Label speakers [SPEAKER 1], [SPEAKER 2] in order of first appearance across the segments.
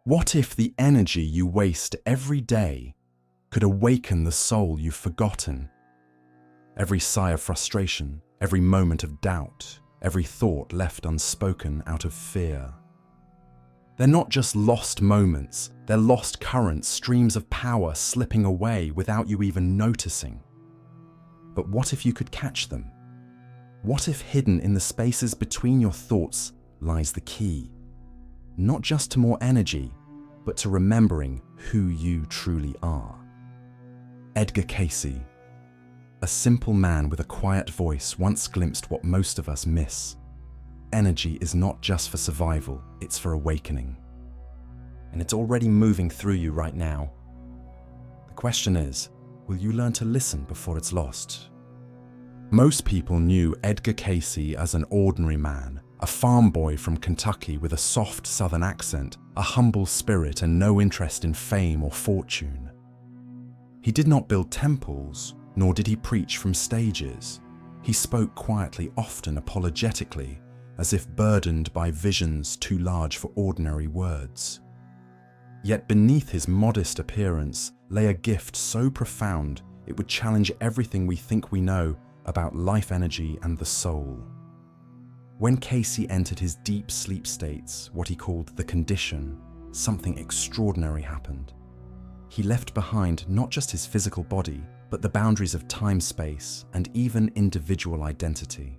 [SPEAKER 1] What if the energy you waste every day could awaken the soul you've forgotten? Every sigh of frustration, every moment of doubt, every thought left unspoken out of fear. They're not just lost moments, they're lost currents, streams of power slipping away without you even noticing. But what if you could catch them? What if hidden in the spaces between your thoughts lies the key? Not just to more energy, but to remembering who you truly are. Edgar Cayce, a simple man with a quiet voice, once glimpsed what most of us miss. Energy is not just for survival, it's for awakening. And it's already moving through you right now. The question is, will you learn to listen before it's lost? Most people knew Edgar Cayce as an ordinary man, a farm boy from Kentucky with a soft southern accent, a humble spirit and no interest in fame or fortune. He did not build temples, nor did he preach from stages. He spoke quietly, often apologetically, as if burdened by visions too large for ordinary words. Yet beneath his modest appearance lay a gift so profound it would challenge everything we think we know about life energy and the soul. When Cayce entered his deep sleep states, what he called the condition, something extraordinary happened. He left behind not just his physical body, but the boundaries of time, space, and even individual identity.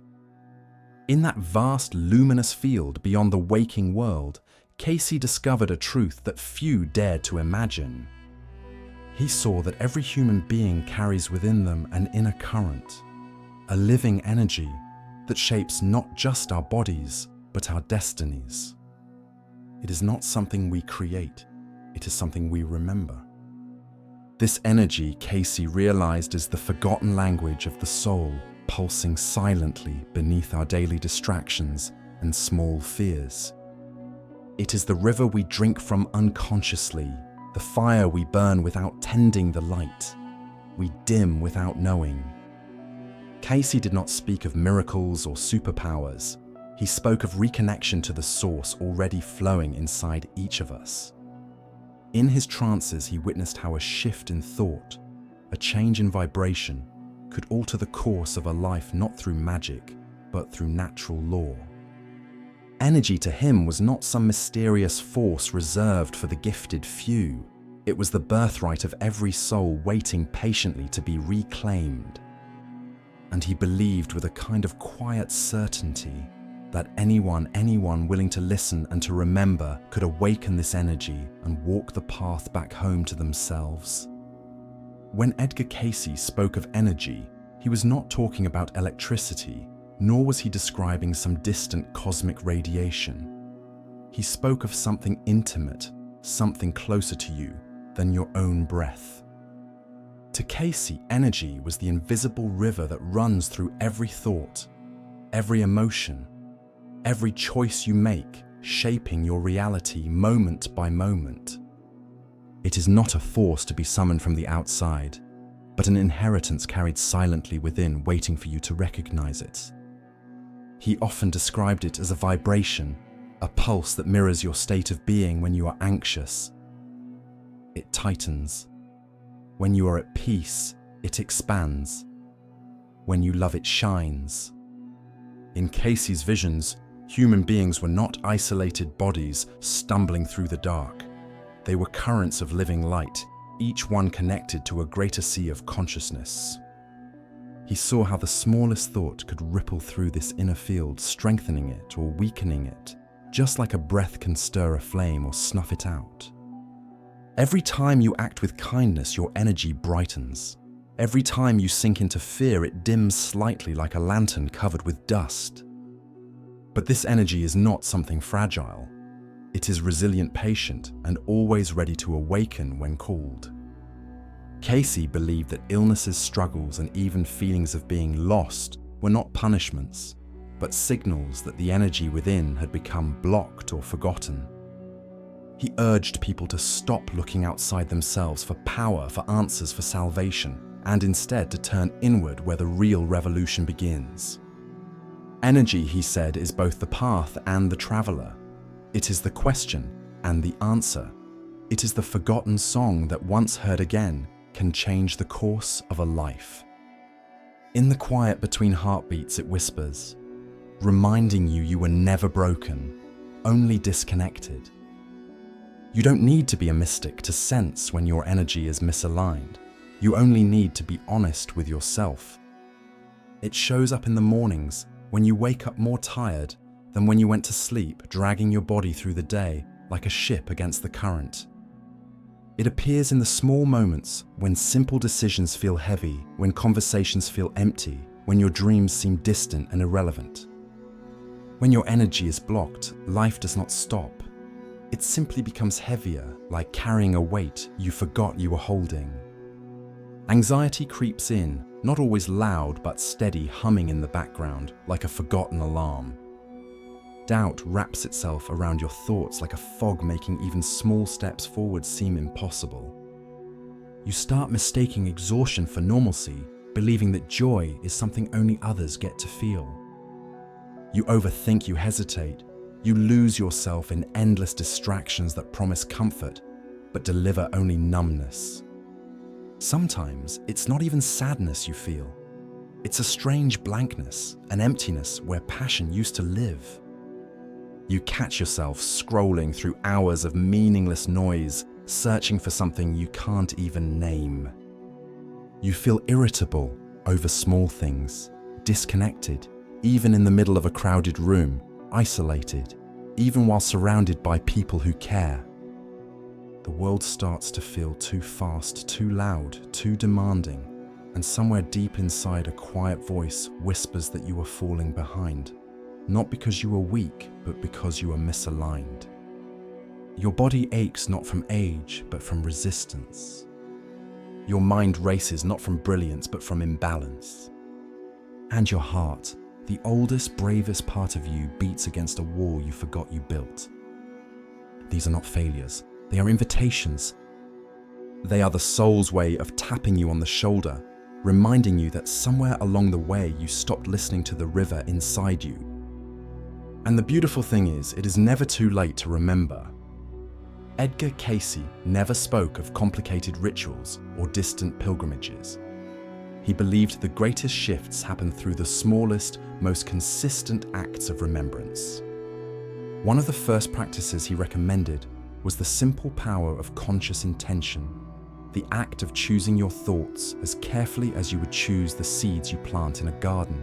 [SPEAKER 1] In that vast, luminous field beyond the waking world, Cayce discovered a truth that few dared to imagine. He saw that every human being carries within them an inner current, a living energy that shapes not just our bodies, but our destinies. It is not something we create, it is something we remember. This energy, Cayce realized, is the forgotten language of the soul, pulsing silently beneath our daily distractions and small fears. It is the river we drink from unconsciously, the fire we burn without tending the light, we dim without knowing. Cayce did not speak of miracles or superpowers. He spoke of reconnection to the source already flowing inside each of us. In his trances, he witnessed how a shift in thought, a change in vibration, could alter the course of a life not through magic, but through natural law. Energy to him was not some mysterious force reserved for the gifted few. It was the birthright of every soul waiting patiently to be reclaimed. And he believed with a kind of quiet certainty that anyone willing to listen and to remember could awaken this energy and walk the path back home to themselves. When Edgar Cayce spoke of energy, he was not talking about electricity, nor was he describing some distant cosmic radiation. He spoke of something intimate, something closer to you than your own breath. To Cayce, energy was the invisible river that runs through every thought, every emotion, every choice you make, shaping your reality moment by moment. It is not a force to be summoned from the outside, but an inheritance carried silently within, waiting for you to recognize it. He often described it as a vibration, a pulse that mirrors your state of being when you are anxious. It tightens. When you are at peace, it expands. When you love, it shines. In Cayce's visions, human beings were not isolated bodies stumbling through the dark. They were currents of living light, each one connected to a greater sea of consciousness. He saw how the smallest thought could ripple through this inner field, strengthening it or weakening it, just like a breath can stir a flame or snuff it out. Every time you act with kindness, your energy brightens. Every time you sink into fear, it dims slightly like a lantern covered with dust. But this energy is not something fragile. It is resilient, patient, and always ready to awaken when called. Cayce believed that illnesses, struggles, and even feelings of being lost were not punishments, but signals that the energy within had become blocked or forgotten. He urged people to stop looking outside themselves for power, for answers, for salvation, and instead to turn inward where the real revolution begins. Energy, he said, is both the path and the traveler. It is the question and the answer It is the forgotten song that, once heard again, can change the course of a life. In the quiet between heartbeats, it whispers, reminding you were never broken, only disconnected. You don't need to be a mystic to sense when your energy is misaligned. You only need to be honest with yourself. It shows up in the mornings when you wake up more tired than when you went to sleep, dragging your body through the day like a ship against the current. It appears in the small moments when simple decisions feel heavy, when conversations feel empty, when your dreams seem distant and irrelevant. When your energy is blocked, life does not stop. It simply becomes heavier, like carrying a weight you forgot you were holding. Anxiety creeps in, not always loud but steady, humming in the background like a forgotten alarm. Doubt wraps itself around your thoughts like a fog, making even small steps forward seem impossible. You start mistaking exhaustion for normalcy, believing that joy is something only others get to feel. You overthink, you hesitate, you lose yourself in endless distractions that promise comfort, but deliver only numbness. Sometimes it's not even sadness you feel. It's a strange blankness, an emptiness where passion used to live. You catch yourself scrolling through hours of meaningless noise, searching for something you can't even name. You feel irritable over small things, disconnected, even in the middle of a crowded room, isolated, even while surrounded by people who care. The world starts to feel too fast, too loud, too demanding, and somewhere deep inside a quiet voice whispers that you are falling behind. Not because you are weak, but because you are misaligned. Your body aches not from age, but from resistance. Your mind races not from brilliance, but from imbalance. And your heart, the oldest, bravest part of you, beats against a wall you forgot you built. These are not failures, they are invitations. They are the soul's way of tapping you on the shoulder, reminding you that somewhere along the way you stopped listening to the river inside you. And the beautiful thing is, it is never too late to remember. Edgar Cayce never spoke of complicated rituals or distant pilgrimages. He believed the greatest shifts happen through the smallest, most consistent acts of remembrance. One of the first practices he recommended was the simple power of conscious intention, the act of choosing your thoughts as carefully as you would choose the seeds you plant in a garden.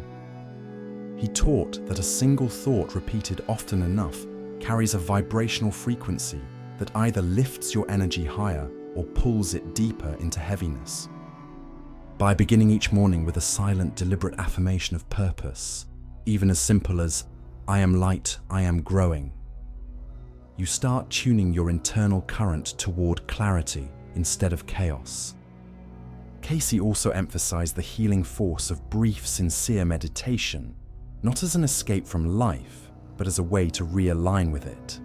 [SPEAKER 1] He taught that a single thought repeated often enough carries a vibrational frequency that either lifts your energy higher or pulls it deeper into heaviness. By beginning each morning with a silent, deliberate affirmation of purpose, even as simple as, "I am light, I am growing," you start tuning your internal current toward clarity instead of chaos. Cayce also emphasized the healing force of brief, sincere meditation, not as an escape from life, but as a way to realign with it.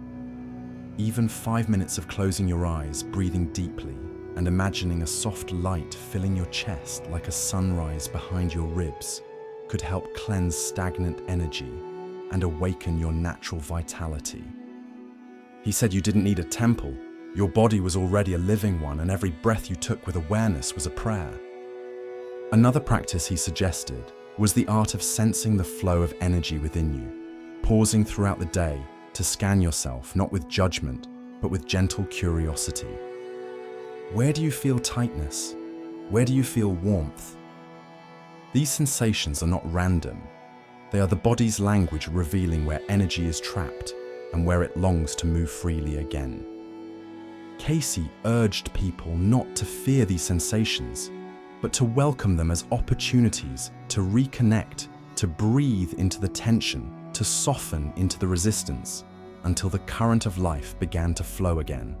[SPEAKER 1] Even 5 minutes of closing your eyes, breathing deeply, and imagining a soft light filling your chest like a sunrise behind your ribs could help cleanse stagnant energy and awaken your natural vitality. He said you didn't need a temple. Your body was already a living one, and every breath you took with awareness was a prayer. Another practice he suggested was the art of sensing the flow of energy within you, pausing throughout the day to scan yourself, not with judgment, but with gentle curiosity. Where do you feel tightness? Where do you feel warmth? These sensations are not random. They are the body's language revealing where energy is trapped and where it longs to move freely again. Cayce urged people not to fear these sensations, but to welcome them as opportunities to reconnect, to breathe into the tension, to soften into the resistance, until the current of life began to flow again.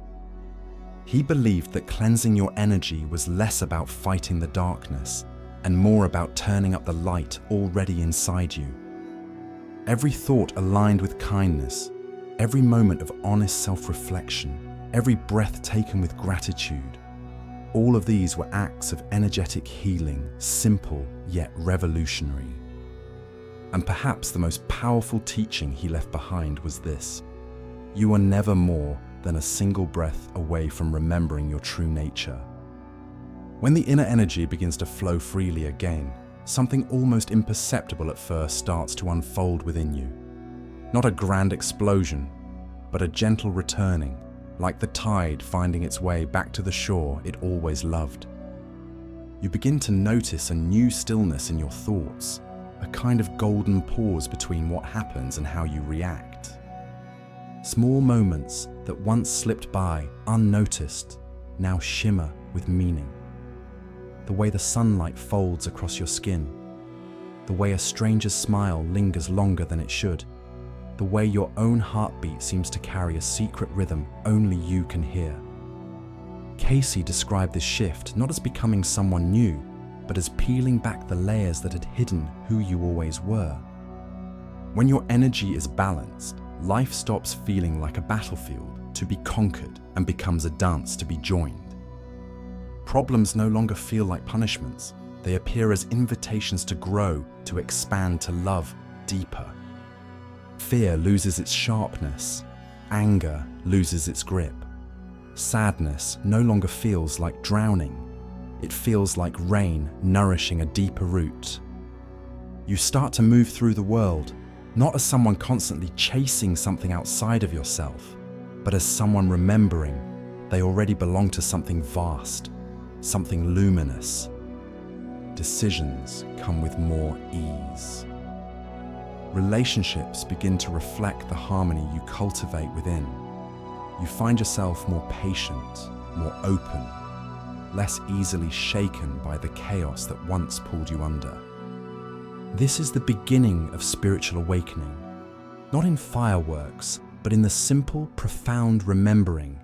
[SPEAKER 1] He believed that cleansing your energy was less about fighting the darkness and more about turning up the light already inside you. Every thought aligned with kindness, every moment of honest self-reflection, every breath taken with gratitude, all of these were acts of energetic healing, simple yet revolutionary. And perhaps the most powerful teaching he left behind was this: you are never more than a single breath away from remembering your true nature. When the inner energy begins to flow freely again, something almost imperceptible at first starts to unfold within you. Not a grand explosion, but a gentle returning, like the tide finding its way back to the shore it always loved. You begin to notice a new stillness in your thoughts, a kind of golden pause between what happens and how you react. Small moments that once slipped by unnoticed now shimmer with meaning. The way the sunlight folds across your skin, the way a stranger's smile lingers longer than it should, the way your own heartbeat seems to carry a secret rhythm only you can hear. Cayce described this shift not as becoming someone new, but as peeling back the layers that had hidden who you always were. When your energy is balanced, life stops feeling like a battlefield to be conquered and becomes a dance to be joined. Problems no longer feel like punishments. They appear as invitations to grow, to expand, to love deeper. Fear loses its sharpness. Anger loses its grip. Sadness no longer feels like drowning. It feels like rain nourishing a deeper root. You start to move through the world, not as someone constantly chasing something outside of yourself, but as someone remembering they already belong to something vast, something luminous. Decisions come with more ease. Relationships begin to reflect the harmony you cultivate within. You find yourself more patient, more open, less easily shaken by the chaos that once pulled you under. This is the beginning of spiritual awakening, not in fireworks, but in the simple, profound remembering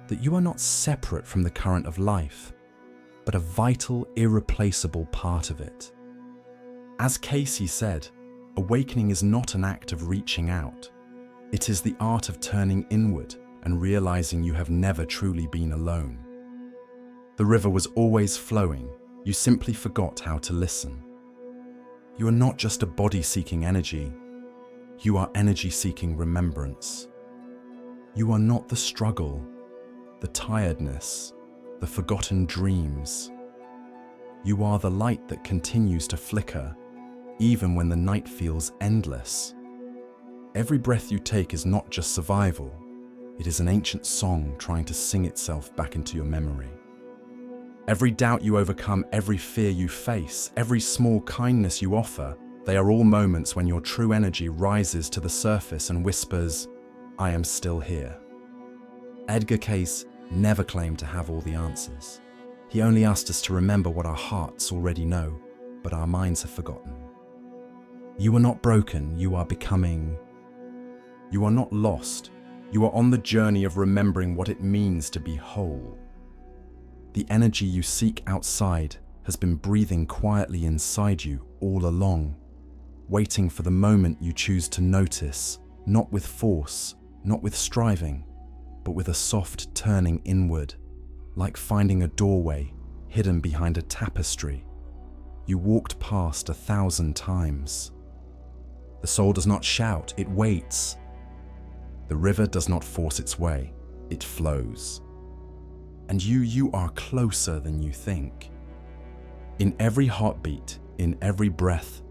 [SPEAKER 1] that you are not separate from the current of life, but a vital, irreplaceable part of it. As Cayce said, awakening is not an act of reaching out. It is the art of turning inward and realizing you have never truly been alone. The river was always flowing, you simply forgot how to listen. You are not just a body-seeking energy, you are energy-seeking remembrance. You are not the struggle, the tiredness, the forgotten dreams. You are the light that continues to flicker, even when the night feels endless. Every breath you take is not just survival, it is an ancient song trying to sing itself back into your memory. Every doubt you overcome, every fear you face, every small kindness you offer, they are all moments when your true energy rises to the surface and whispers, "I am still here." Edgar Cayce never claimed to have all the answers. He only asked us to remember what our hearts already know, but our minds have forgotten. You are not broken, you are becoming. You are not lost, you are on the journey of remembering what it means to be whole. The energy you seek outside has been breathing quietly inside you all along, waiting for the moment you choose to notice, not with force, not with striving, but with a soft turning inward, like finding a doorway hidden behind a tapestry you walked past 1,000 times. The soul does not shout, it waits. The river does not force its way, it flows. And you are closer than you think. In every heartbeat, in every breath,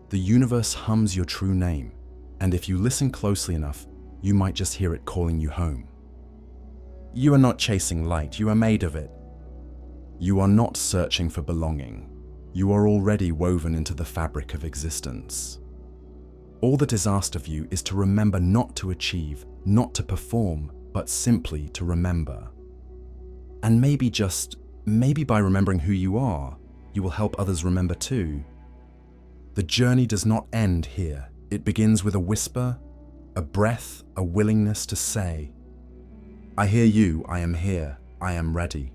[SPEAKER 1] the universe hums your true name, and if you listen closely enough, you might just hear it calling you home. You are not chasing light, you are made of it. You are not searching for belonging. You are already woven into the fabric of existence. All that is asked of you is to remember not to achieve, not to perform, but simply to remember. And maybe by remembering who you are, you will help others remember too. The journey does not end here. It begins with a whisper, a breath, a willingness to say, "I hear you, I am here, I am ready."